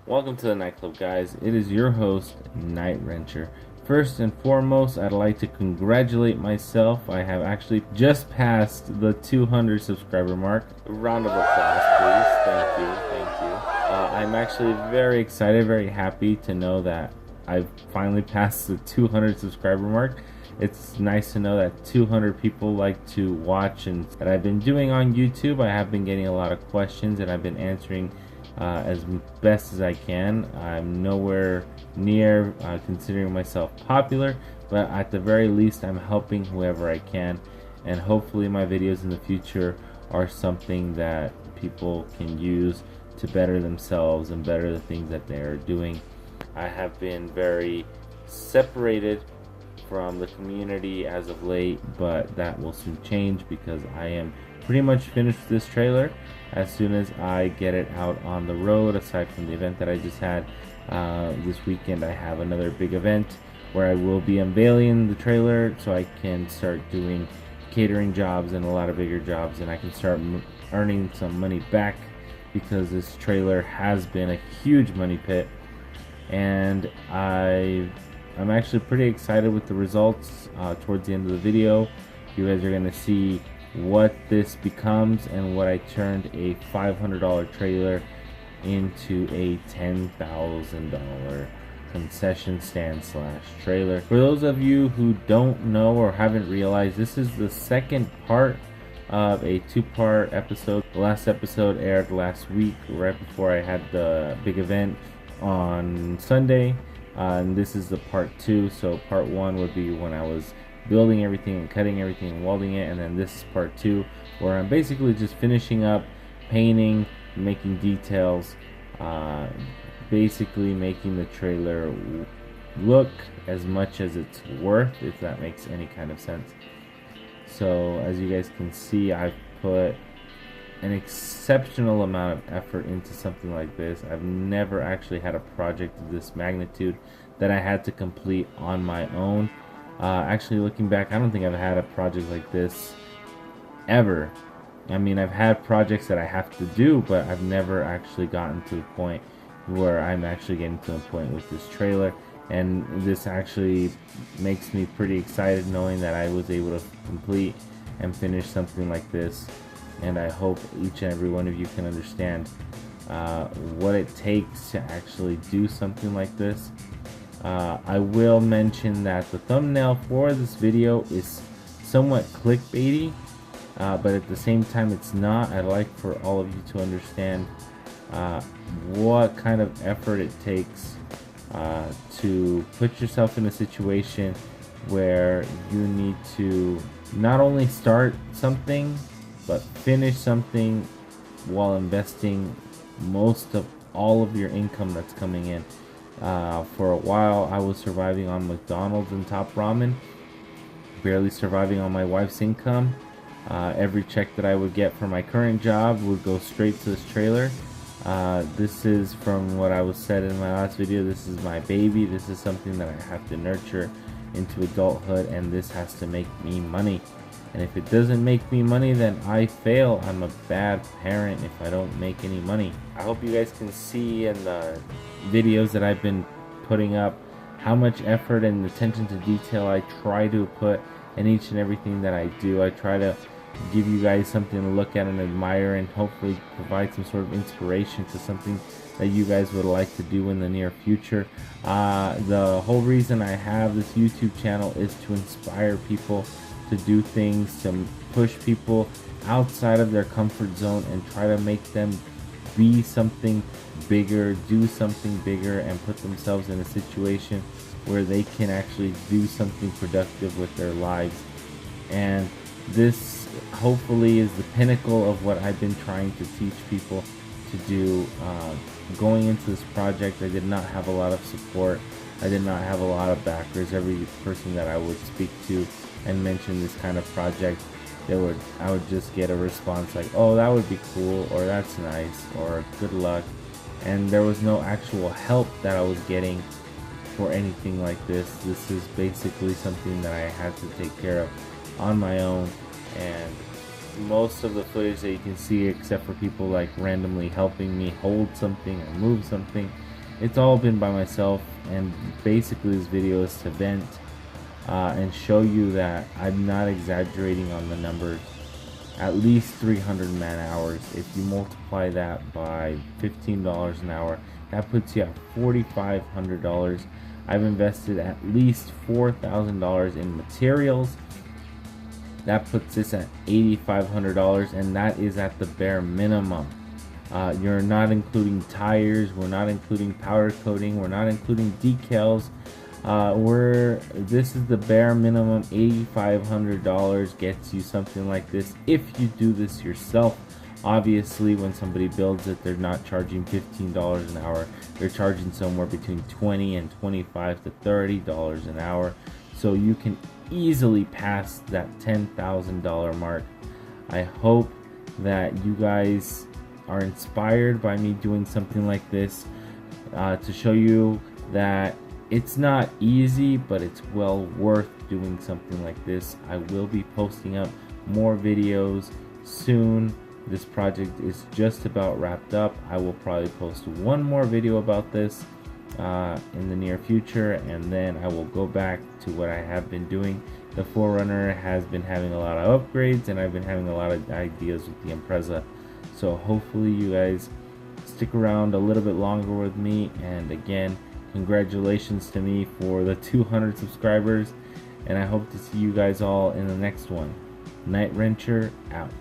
Welcome to the nightclub, guys. It is your host, Night Wrencher. First and foremost, I'd like to congratulate myself. I have actually just passed the 200 subscriber mark. A round of applause, please. Thank you. I'm actually very excited, very happy to know that I've finally passed the 200 subscriber mark. It's nice to know that 200 people like to watch, and that I've been doing on YouTube. I have been getting a lot of questions, and I've been answering as best as I can. I'm nowhere near considering myself popular, but at the very least I'm helping whoever I can, and hopefully my videos in the future are something that people can use to better themselves and better the things that they are doing. I have been very separated from the community as of late, but that will soon change because I am pretty much finished this trailer. As soon as I get it out on the road, aside from the event that I just had this weekend, I have another big event where I will be unveiling the trailer so I can start doing catering jobs and a lot of bigger jobs, and I can start earning some money back, because this trailer has been a huge money pit, and I'm actually pretty excited with the results. Towards the end of the video, you guys are going to see what this becomes and what I turned a $500 trailer into a $10,000 concession stand / trailer. For those of you who don't know or haven't realized, this is the second part of a two-part episode. The last episode aired last week, right before I had the big event on Sunday, and this is the part 2. So part 1 would be when I was building everything and cutting everything and welding it, and then this is part 2, where I'm basically just finishing up, painting, making details, basically making the trailer look as much as it's worth, if that makes any kind of sense. So as you guys can see, I've put an exceptional amount of effort into something like this. I've never actually had a project of this magnitude that I had to complete on my own. Actually, looking back, I don't think I've had a project like this ever. I mean, I've had projects that I have to do, but I've never actually gotten to the point where I'm actually getting to the point with this trailer. And this actually makes me pretty excited, knowing that I was able to complete and finish something like this. And I hope each and every one of you can understand what it takes to actually do something like this. I will mention that the thumbnail for this video is somewhat clickbaity, but at the same time it's not. I'd like for all of you to understand what kind of effort it takes to put yourself in a situation where you need to not only start something but finish something while investing most of all of your income that's coming in. For a while I was surviving on McDonald's and Top Ramen, barely surviving on my wife's income. Every check that I would get from my current job would go straight to this trailer. This is, from what I was said in my last video, this is my baby. This is something that I have to nurture into adulthood, and this has to make me money. And if it doesn't make me money, then I fail. I'm a bad parent if I don't make any money. I hope you guys can see in the videos that I've been putting up how much effort and attention to detail I try to put in each and everything that I do. I try to give you guys something to look at and admire, and hopefully provide some sort of inspiration to something that you guys would like to do in the near future. The whole reason I have this YouTube channel is to inspire people to do things, to push people outside of their comfort zone and try to make them be something bigger, do something bigger, and put themselves in a situation where they can actually do something productive with their lives. And this hopefully is the pinnacle of what I've been trying to teach people to do. Going into this project, I did not have a lot of support. I did not have a lot of backers. Every person that I would speak to and mention this kind of project, I would just get a response like, oh, that would be cool, or that's nice, or good luck. And there was no actual help that I was getting for anything like this. This is basically something that I had to take care of on my own, and most of the footage that you can see, except for people like randomly helping me hold something or move something, it's all been by myself, and basically this video is to vent and show you that I'm not exaggerating on the numbers. At least 300 man hours. If you multiply that by $15 an hour, that puts you at $4,500. I've invested at least $4,000 in materials. That puts this at $8,500, and that is at the bare minimum. You're not including tires, we're not including powder coating, we're not including decals. This is the bare minimum. $8,500 gets you something like this if you do this yourself. Obviously, when somebody builds it, they're not charging $15 an hour. They're charging somewhere between $20 and $25 to $30 an hour. So you can easily pass that $10,000 mark. I hope that you guys are inspired by me doing something like this to show you that it's not easy, but it's well worth doing something like this. I will be posting up more videos soon. This project is just about wrapped up. I will probably post one more video about this in the near future, and then I will go back to what I have been doing. The 4Runner has been having a lot of upgrades, and I've been having a lot of ideas with the Impreza. So hopefully you guys stick around a little bit longer with me, and again, congratulations to me for the 200 subscribers, and I hope to see you guys all in the next one. Night Wrencher out.